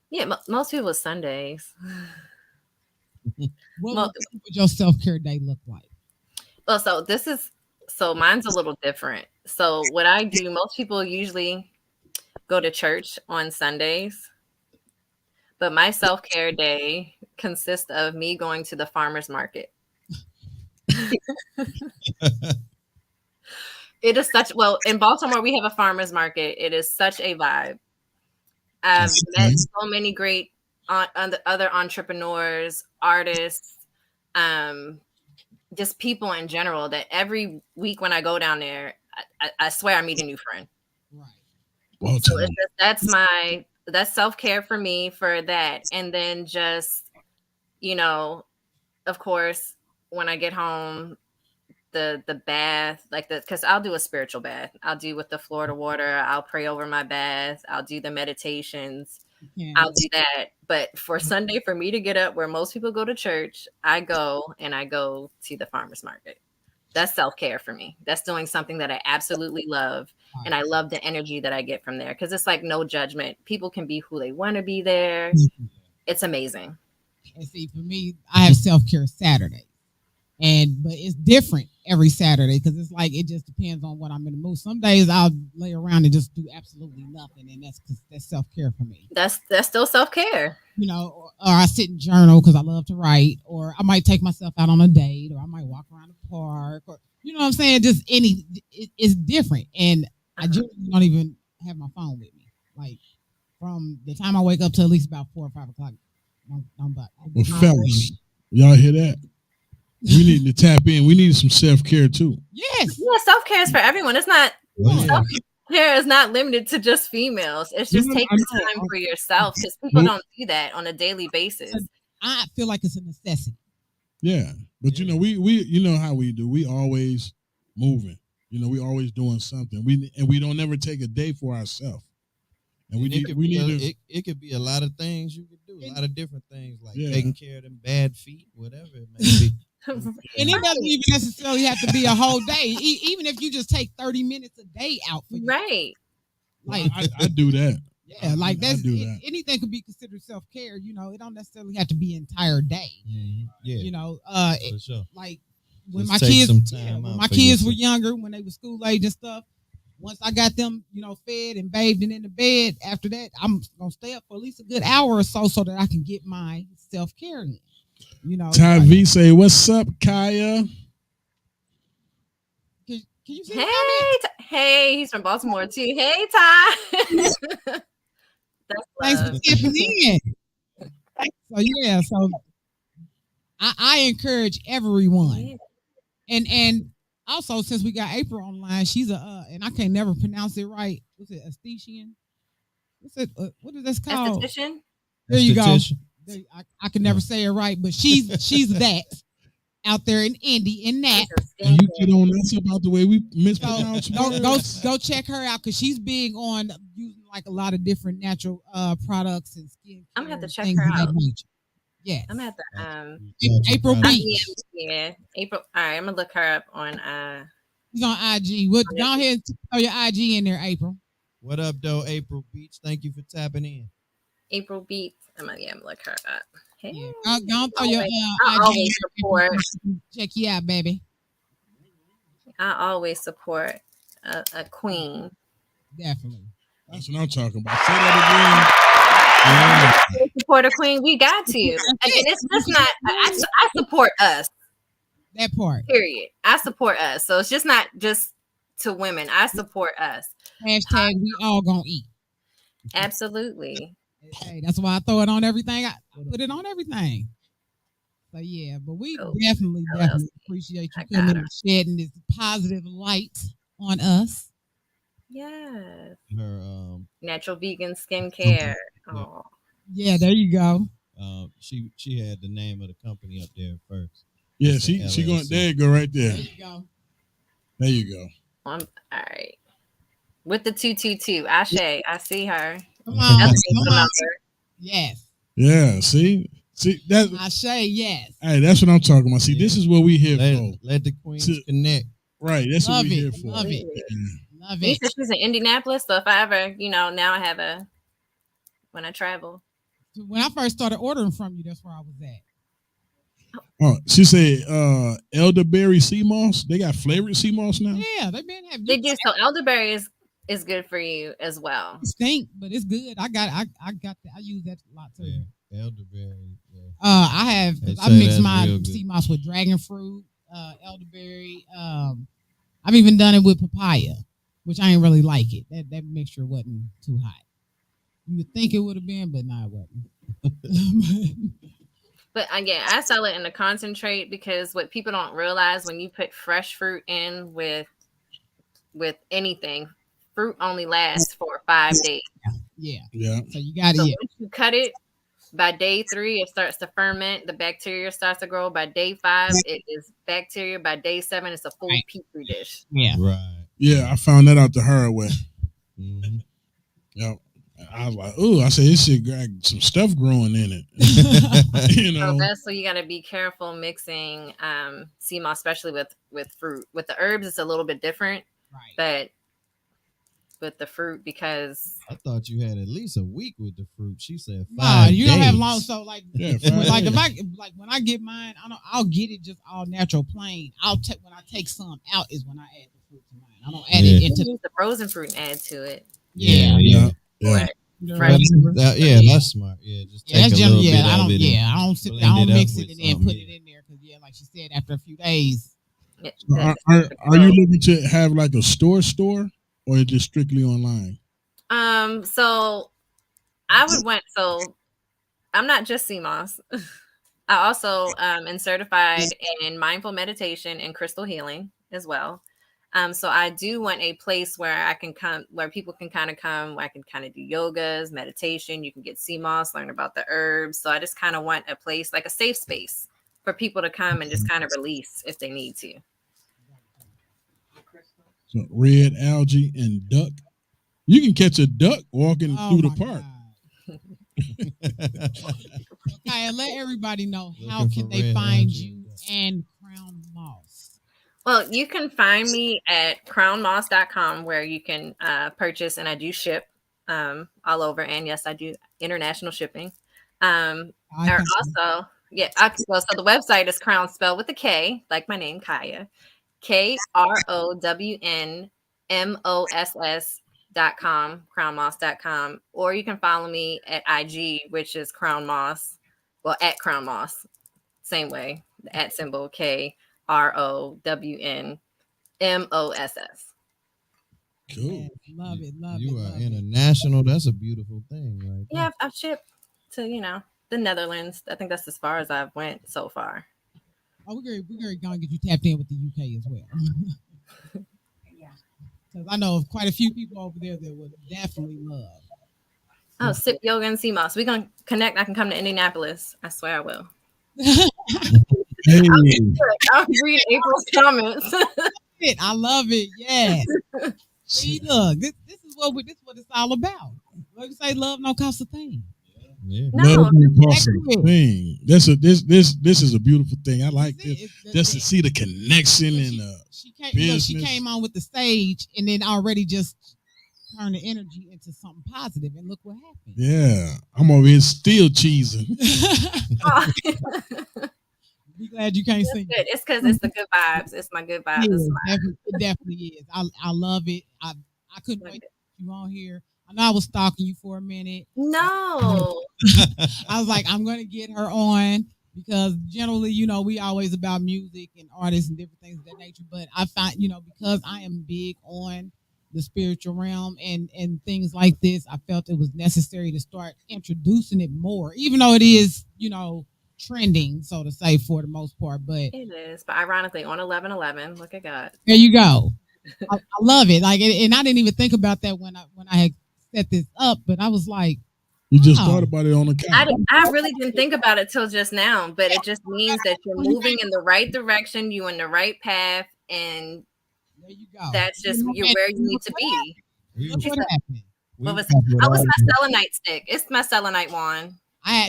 yeah, most people it's Sundays. What would your self care day look like? Well, so mine's a little different. So what I do, most people usually go to church on Sundays, but my self-care day consists of me going to the farmer's market. It is in Baltimore we have a farmer's market. It is such a vibe. I've met so many great other entrepreneurs, artists, just people in general that every week when I go down there, I swear I meet a new friend. Right. Well, So that's self-care for me for that. And then just, of course, when I get home, the bath, because I'll do a spiritual bath. I'll do with the Florida water. I'll pray over my bath. I'll do the meditations. Yeah. I'll do that. But for Sunday, for me to get up where most people go to church, I go to the farmer's market. That's self-care for me. That's doing something that I absolutely love. And I love the energy that I get from there because it's like no judgment. People can be who they want to be there. It's amazing. And see, for me, I have self-care Saturday. But it's different every Saturday because it's like it just depends on what I'm in the mood. Some days I'll lay around and just do absolutely nothing, and that's self-care for me. That's still self-care. Or I sit and journal because I love to write, or I might take myself out on a date, or I might walk around the park, or you know what I'm saying. Just it's different, and I generally don't even have my phone with me. Like from the time I wake up to at least about 4 or 5 o'clock. Well, fellas, y'all hear that? We need to tap in. We need some self-care too. Yes. Yeah, self-care is for everyone. It's not self-care is not limited to just females. It's just taking time for yourself because people don't do that on a daily basis. I feel like it's a necessity. Yeah. But we you know how we do. We always moving. We always doing something. We don't ever take a day for ourselves. And it could be a lot of things you could do, a lot of different things like taking care of them bad feet, whatever it may be. And it doesn't even necessarily have to be a whole day. Even if you just take 30 minutes a day out for you. Right. Like I do that. Yeah, like I do that. Anything could be considered self-care. It don't necessarily have to be an entire day. Mm-hmm. Yeah. For sure. Like when Just my take kids, some time out my for kids were yourself. younger, when they were school age and stuff. Once I got them, fed and bathed and in the bed, after that, I'm gonna stay up for at least a good hour or so that I can get my self-care in. Ty V say, "What's up, Khiya?" Can you see Hey, he's from Baltimore too. Hey, Ty. Thanks for tapping in. So I encourage everyone, and also since we got April online, she's and I can't never pronounce it right. What's it? Aesthetician? What's it? What is this called? Esthetician. There you go. I can never say it right, but she's that out there in Indy in that. And you get on us about the way we mispronounce words. Go check her out because she's big on using like a lot of different natural products and skin. I'm gonna have to check her out. Yeah, I'm gonna have to April Beach. Yeah, April. All right, I'm gonna look her up on. She's on IG. Go ahead and throw your IG in there, April. What up, though, April Beach? Thank you for tapping in. April Beach. I'm gonna look her up. Hey, don't throw your I always support. Check you out, baby. I always support a queen. Definitely. That's what I'm talking about. Say that again. Support a queen. We got to. Again, it's just not. I support us. That part. Period. I support us. So it's just not just to women. I support us. Hashtag we all gonna eat. Absolutely. Hey, that's why I throw it on everything. I put it on everything. So yeah, but we definitely appreciate you coming and shedding this positive light on us. Yes. Her natural vegan skincare. Oh. Yeah, there you go. She had the name of the company up there first. Yeah, It's the she going. LLC. There you go, right there. There you go. There you go. All right. With the 222. Ashe, I see her. Come on. That's Come the on. number. Yes. Yeah, see that. I say yes. Hey, that's what I'm talking about. See, Yeah. this is what we here for. Let the queens To- connect. Right, that's Love what we it. here for. Love it. Yeah. Love You it. said she's in Indianapolis, so if I ever, now I have when I travel. When I first started ordering from you, that's where I was at. Oh, she said elderberry sea moss. They got flavored sea moss now. Yeah, they've been having. They do. So elderberry is good for you as well. It stink, but it's good. I got that. I use that a lot too. Yeah, elderberry. Yeah. I have. They I say mix that's my real good. sea moss with dragon fruit, elderberry. I've even done it with papaya, which I ain't really like it. That mixture wasn't too hot. You would think it would have been, but nah, it wasn't. But again, I sell it in the concentrate because what people don't realize when you put fresh fruit in with anything, fruit only lasts for 5 days. Yeah. Yeah. So you got So it. once you cut it, by day 3, it starts to ferment. The bacteria starts to grow. By day 5, it is bacteria. By day 7, it's a full petri dish. Yeah. Right. Yeah, I found that out the hard way. Mm-hmm. Yep. I was like, oh, I said this shit got some stuff growing in it. So that's so you got to be careful mixing sea moss, especially with fruit. With the herbs, it's a little bit different, Right. but with the fruit, because I thought you had at least a week with the fruit. She said 5 Nah, you don't have days. long. So like, Yeah, like if days. when I get mine, I'll get it just all natural, plain. When I take some out is when I add the fruit to mine. I don't add it you into. can use the frozen fruit and add to it. Yeah. Yeah. Fresh. That's smart. Yeah, just take that's a generally, little bit I of don't. it. Yeah, I don't sit. blend I don't it up mix with it and then something, put yeah. it in there because like she said, after a few days. Yeah, Are you looking to have like a store, or just strictly online? So I'm not just sea moss. I also am certified in mindful meditation and crystal healing as well. So I do want a place where I can come, where people can kind of come, where I can kind of do yogas, meditation. You can get sea moss, learn about the herbs. So I just kind of want a place, like a safe space for people to come and just kind of release if they need to. So red algae and duck. You can catch a duck walking Oh through the my park. Okay, and let everybody know how Looking can for they red find algae. you and Crown Moss. Well, you can find me at krownmoss.com where you can purchase, and I do ship all over. And yes, I do international shipping. So the website is Krown, spelled with a K, like my name, Khiya. KROWNMOSS.com, krownmoss.com. Or you can follow me at IG, which is Crown Moss. Well, at Crown Moss. Same way. The at symbol KROWNMOSS. Cool. Love it. Love You it. are love it. international. That's a beautiful thing, right? Yeah, I've shipped to, the Netherlands. I think that's as far as I've went so far. Oh, we're gonna get you tapped in with the UK as well. Yeah. Because I know of quite a few people over there that would definitely love. Oh, sip yoga and sea moss. We're gonna connect. I can come to Indianapolis. I swear I will. Hey, I'll read April's comments. I love it. Yes. See, look, this is what it's all about. Like you say, love no cost a thing. Yeah. No, love is that's a it. thing. This is a beautiful thing. I like That's this. it. Just to see the connection and She came, business. she came on with the stage and then already just turned the energy into something positive, and look what happened. yeah, I'm over here still cheesing. Be glad you can't sing. good. It's because it's the good vibes. It's my good vibes. Yeah, it definitely is. I love it. I couldn't wait to get you on here. I know I was stalking you for a minute. No. I was like, I'm going to get her on because generally, we always about music and artists and different things of that nature. But I find, because I am big on the spiritual realm and things like this, I felt it was necessary to start introducing it more, even though it is, trending, so to say, for the most part. But It is. But ironically, on 11/11, look at God. there you go. I love it. Like, and I didn't even think about that when I had set this up, but I was like, You just Wow. thought about it on the couch. I really didn't think about it till just now, but it just means that you're moving in the right direction, you in the right path, and There you go. that's just you're where you need to be. Look She what said, happened. what was fuck it? with Oh, it's all my the- selenite stick. It's my selenite wand.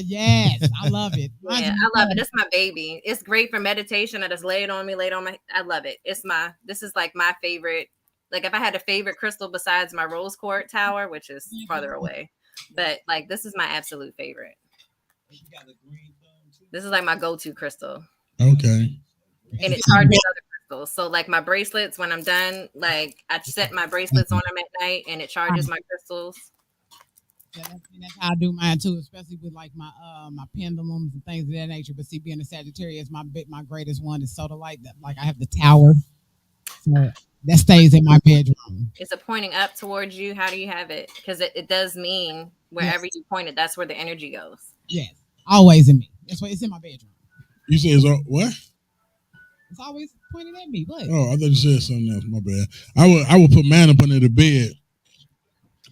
Yes, I love it. Yeah, I love it. It's my baby. It's great for meditation. I just lay it on me, I love it. This is like my favorite. Like if I had a favorite crystal besides my rose quartz tower, which is farther away, but like this is my absolute favorite. This is like my go-to crystal. Okay. And it charges other crystals. So like my bracelets, when I'm done, like I set my bracelets on them at night and it charges my crystals. Yeah, that's how I do mine too, especially with like my my pendulums and things of that nature. But see, being a Sagittarius, my greatest one is sodalite. Like I have the tower, so that stays in my bedroom. Is it pointing up towards you? How do you have it? Because it does mean wherever you point it, that's where the energy goes. Yes, always in me. That's why it's in my bedroom. You say it's what? It's always pointing at me. What? Oh, I thought you said something else. My bad. I would put mine up under the bed.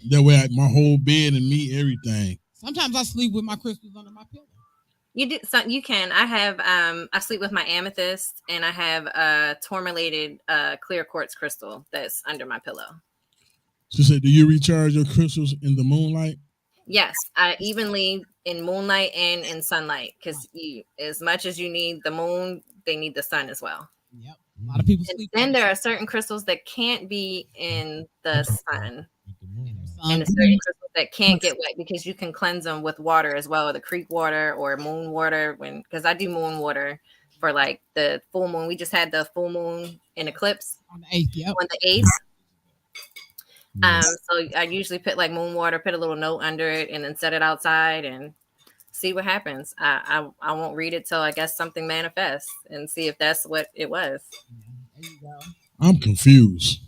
That way, my whole bed and me, everything. Sometimes I sleep with my crystals under my pillow. You do. So you can. I have. I sleep with my amethyst, and I have a tourmalated clear quartz crystal that's under my pillow. She said, "Do you recharge your crystals in the moonlight?" Yes, I evenly in moonlight and in sunlight because as much as you need the moon, they need the sun as well. Yep. A lot of people sleep. Then there are certain crystals that can't be in the sun. And And certain crystals that can't get wet because you can cleanse them with water as well, the creek water or moon water. Because I do moon water for like the full moon. We just had the full moon in eclipse on the 8th. Yep. On the 8th. So I usually put like moon water, put a little note under it, and then set it outside and see what happens. I won't read it till I guess something manifests and see if that's what it was. There you go. I'm confused.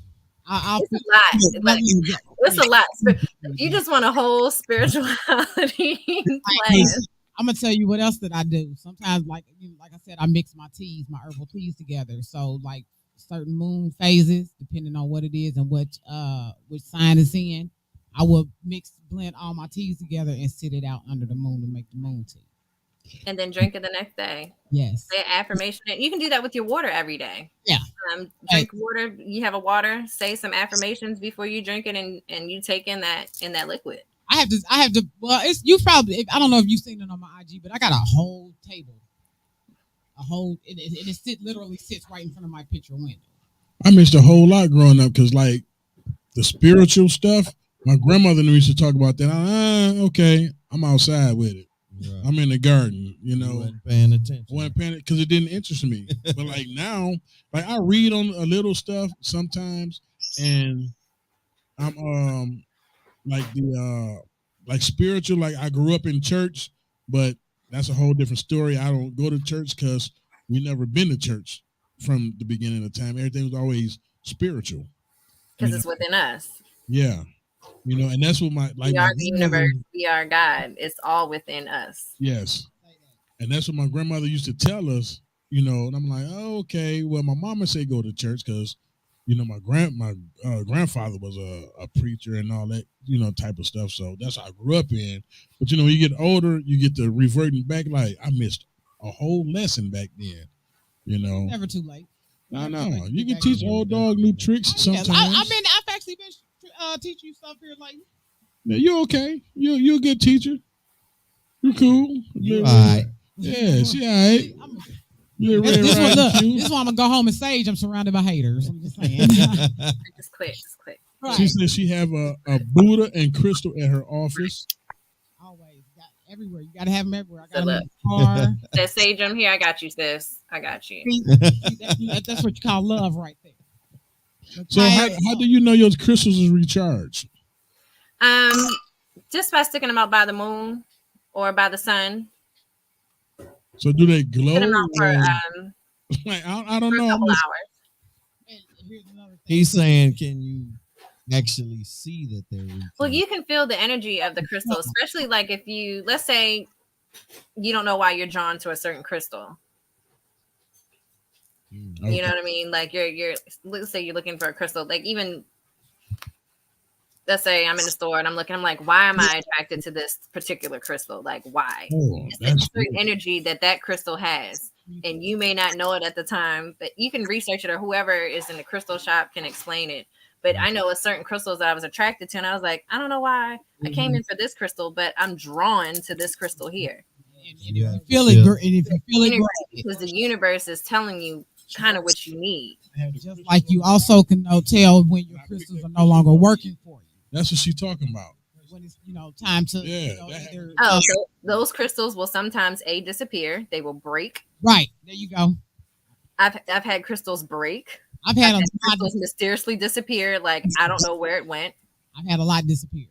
It's a lot. It's a lot. You just want a whole spirituality class. I'm gonna tell you what else that I do. Sometimes, like I said, I mix my teas, my herbal teas together. So, like certain moon phases, depending on what it is and which sign it's in, I will blend all my teas together and sit it out under the moon to make the moon tea. And then drink it the next day. Yes. Say affirmation. You can do that with your water every day. Yeah. Drink water. You have a water. Say some affirmations before you drink it, and you take in that liquid. I have to. Well, it's you probably. I don't know if you've seen it on my IG, but I got a whole table. It literally sits right in front of my picture window. I missed a whole lot growing up because like the spiritual stuff, my grandmother used to talk about that. Okay, I'm outside with it. Right. I'm in the garden, you know. Wasn't paying attention. Wasn't paying it because it didn't interest me. But like now, like I read on a little stuff sometimes, and I'm like the like spiritual. Like I grew up in church, but that's a whole different story. I don't go to church because we never been to church from the beginning of time. Everything was always spiritual because it's within us. Yeah. You know, and that's what we are the universe. We are God. It's all within us. Yes. And that's what my grandmother used to tell us, you know, and I'm like, oh, okay. Well, my mama said go to church because, you know, my grandfather was a preacher and all that, you know, type of stuff. So that's how I grew up in. But, you know, when you get older, you get to reverting back. Like I missed a whole lesson back then, you know. Never too late. I know. You can teach old dog new tricks sometimes. I've actually been teaching you stuff here lately. Yeah, you're okay. You're a good teacher. You're cool. You all right. Yeah, she all right. This one I'm gonna go home and sage. I'm surrounded by haters. I'm just saying. Just quick. Right. She said she have a Buddha and crystal at her office. Always, everywhere. You gotta have them everywhere. I got them in the car. That sage, I'm here. I got you, sis. I got you. That's what you call love, right there. So how do you know your crystals is recharged? Just by sticking them out by the moon or by the sun. So do they glow? Put them out for like, I don't know. A couple hours. He's saying, can you actually see that they're recharged? Well, you can feel the energy of the crystal, especially like if you, let's say, you don't know why you're drawn to a certain crystal. Okay. You know what I mean? Like you're let's say you're looking for a crystal, like even let's say I'm in the store and I'm looking, I'm like, why am I attracted to this particular crystal? Like, why? Oh, It's the that's certain energy that crystal has. And you may not know it at the time, but you can research it, or whoever is in the crystal shop can explain it. But I know a certain crystals that I was attracted to, and I was like, I don't know why I came in for this crystal, but I'm drawn to this crystal here. And if you feel it, and if you feel it, Universe, great. because the universe is telling you kind of what you need. Just like you also can tell when your crystals are no longer working for you. That's what she's talking about. When it's time to Yeah, so those crystals will sometimes disappear. They will break. Right, there you go. I've had crystals break. I've had crystals mysteriously disappear. Like I don't know where it went. I've had a lot disappear,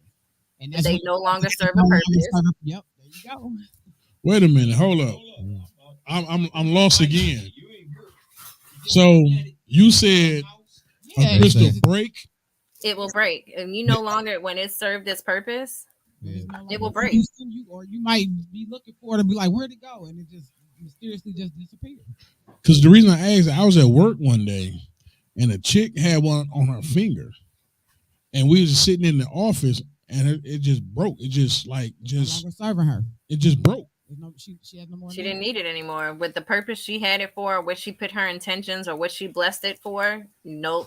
and they no longer serve a purpose. Yep, there you go. Wait a minute, hold up. I'm lost again. So you said a crystal break? It will break, and you no longer, when it served its purpose, it will break. Or you might be looking for it and be like, "Where'd it go?" And it just mysteriously just disappeared. Because the reason I asked, I was at work one day, and a chick had one on her finger, and we was just sitting in the office, and it just broke. It just no longer serving her. It just broke. She had no more. She didn't need it anymore. With the purpose she had it for, what she put her intentions, or what she blessed it for, it no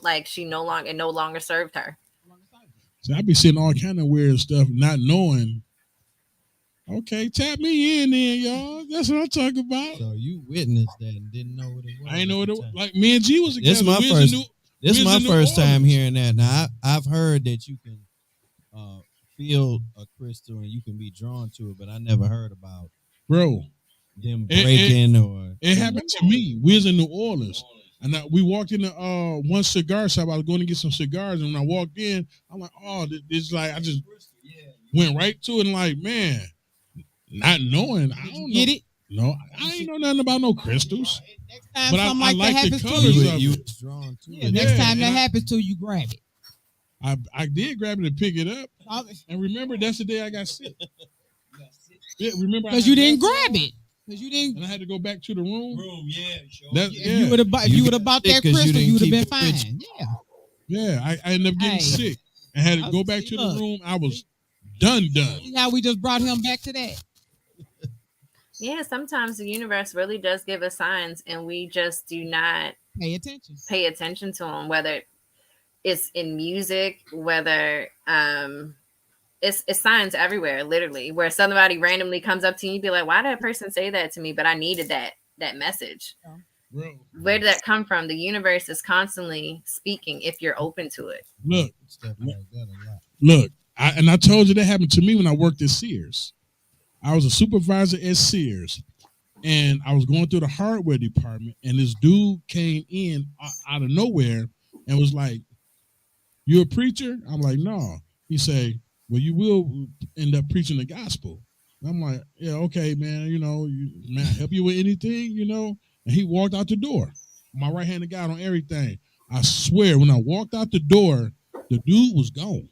longer served her. So I be seeing all kind of weird stuff, not knowing. Okay, tap me in then, y'all. That's what I'm talking about. So you witnessed that and didn't know what it was. I didn't know what it was. Like me and G was together. This is my first time hearing that. Now I've heard that you can feel a crystal and you can be drawn to it, but I never heard about them breaking or. It happened to me. We was in New Orleans, and we walked in the one cigar shop. I was going to get some cigars, and when I walked in, I'm like, "Oh, this like I just went right to it, and like, man, not knowing, I don't get know. it. No, I ain't know nothing about no crystals. Next time but something I like like that the happens colors to of you, it. Drawn to yeah, it. next time that and happens to you, grab it. I did grab it and pick it up, and remember that's the day I got sick. Yeah, remember because you didn't grab it. Because you didn't, and I had to go back to the room. If you would have bought that crystal, you would have been fine. Yeah, I ended up getting sick and had to go back to the room. I was done. See how we just brought him back to that? Yeah, sometimes the universe really does give us signs, and we just do not pay attention to them. Whether it's in music, whether it's signs everywhere, literally, where somebody randomly comes up to you and be like, why did that person say that to me? But I needed that message. Bro. Where did that come from? The universe is constantly speaking if you're open to it. Look, I told you that happened to me when I worked at Sears. I was a supervisor at Sears, and I was going through the hardware department, and this dude came in out of nowhere and was like, "You a preacher?" I'm like, "No." He said, "Well, you will end up preaching the gospel." I'm like, "Yeah, okay, man. Man, I help you with anything, And he walked out the door. My right-handed guy on everything. I swear, when I walked out the door, the dude was gone.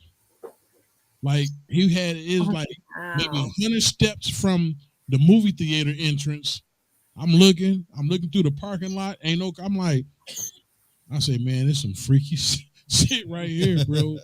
Like maybe 100 steps from the movie theater entrance. I'm looking through the parking lot. I'm like, I say, man, there's some freaky shit right here, bro.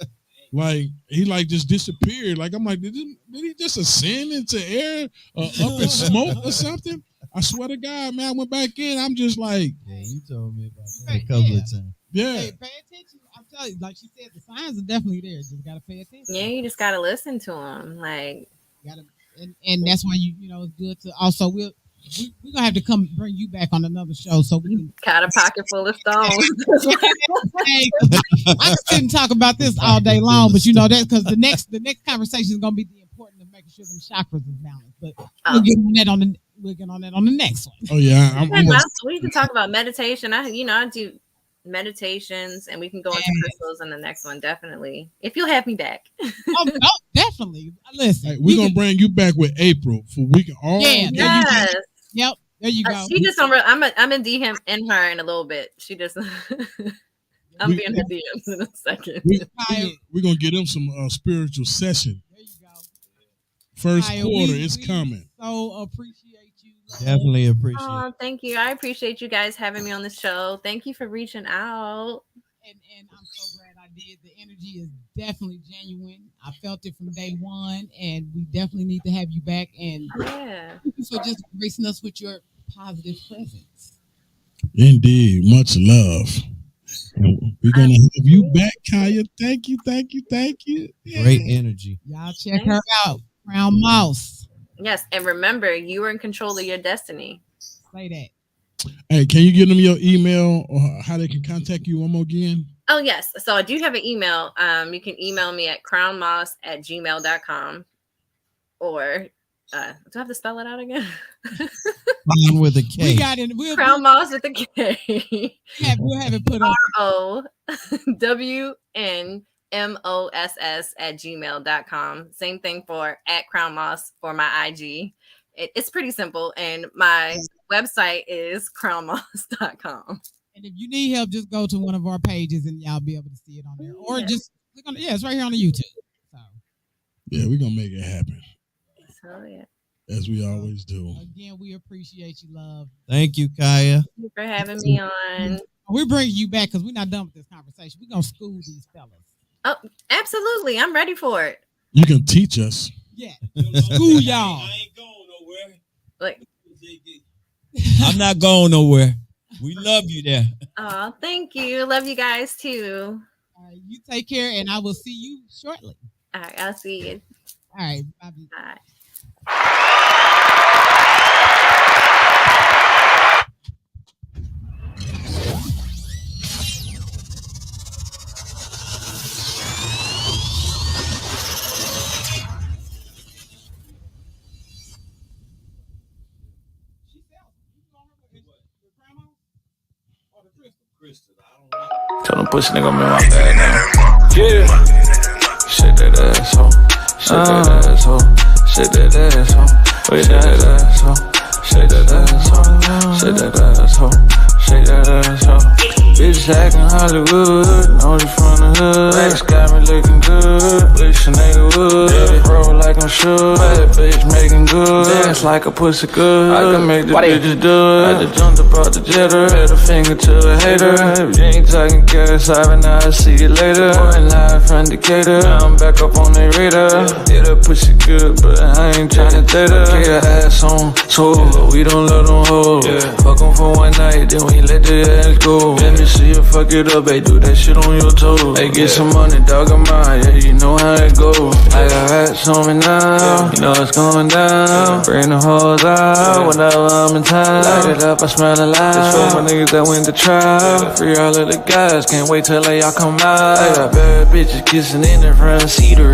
Like he just disappeared. Like I'm like, did he just ascend into air up in smoke or something? I swear to God, man, I went back in. I'm just like, yeah, you told me about that a couple of times. Yeah. Hey, pay attention. I'm telling you, like she said, the signs are definitely there. You just gotta pay attention. Yeah, you just gotta listen to them. Like, and that's why it's good to also we're gonna have to come bring you back on another show so we can got a pocket full of stones. Hey, I can sit and talk about this all day long, but that's because the next conversation is gonna be the importance of making sure them chakras is balanced. But we'll get on that on the next one. Oh yeah, we can talk about meditation. I do meditations, and we can go into crystals in the next one, definitely, if you'll have me back. Oh, definitely. Listen, hey, we're gonna bring you back with April for we can all. Yes. Yep. There you go. She just I'm in DM in her in a little bit. She just I'm being her DMs in a second. We're gonna get them some spiritual session. There you go. First quarter is coming. So appreciate you. Definitely appreciate it. Oh, thank you. I appreciate you guys having me on the show. Thank you for reaching out. And I'm so glad I did. The energy is definitely genuine. I felt it from day one, and we definitely need to have you back. And Yeah. thank you for just gracing us with your positive presence. Indeed, much love. And we're gonna have you back, Khiya. Thank you. Yeah. Great energy. Y'all check her out, Krown Mouse. Yes, and remember, you are in control of your destiny. Say that. Hey, can you give them your email or how they can contact you one more again? Oh, yes. So I do have an email. You can email me at crownmoss@gmail.com. Or do I have to spell it out again? Mine with a K. We got it. Crown Moss with a K. We'll have it put up. ROWNMOSS@gmail.com. Same thing for @CrownMoss for my IG. It's pretty simple. And my website is crownmoss.com. And if you need help, just go to one of our pages and y'all be able to see it on there. Or just click on it's right here on the YouTube. So yeah, we're gonna make it happen. So yeah. As we always do. Again, we appreciate you, love. Thank you, Khiya. Thank you for having me on. We're bringing you back because we're not done with this conversation. We're gonna school these fellas. Oh, absolutely. I'm ready for it. You can teach us. Yeah. School y'all. I ain't going nowhere. Like, I'm not going nowhere. We love you there. oh, thank you. Love you guys too. You take care, and I will see you shortly. All right, I'll see you. All right, bye. Bye. Tell them pussy nigga I'm in my bag now. Yeah. Shake that asshole. Shake that asshole. Shake that asshole. Shake that asshole. Shake that asshole. Shake that asshole. Shake that asshole. Bitch acting Hollywood. Know you from the hood. Legs got me looking good. Wish a nigga would. Roll like I'm sure. Bad bitch making good. Dance like a pussy good. I can make the bitches do it. I just jumped about the jetter. Middle finger to a hater. If you ain't talking gas, I now I see you later. Pouring live from Decatur. Now I'm back up on the radar. Yeah, that pussy good, but I ain't tryna date her. Get her ass on tour. We don't let them hold. Fuck them for one night, then we let the ass go. Let me see you fuck it up, hey, do that shit on your toes. Hey, get some money, dog of mine, yeah, you know how it go. I got rats on me now, you know it's going down. Bring the hoes out, whenever I'm in town. Light it up, I smell it loud. It's for my niggas that went to trial. Free all of the guys, can't wait till they all come out. I got bad bitches kissing in the front seater.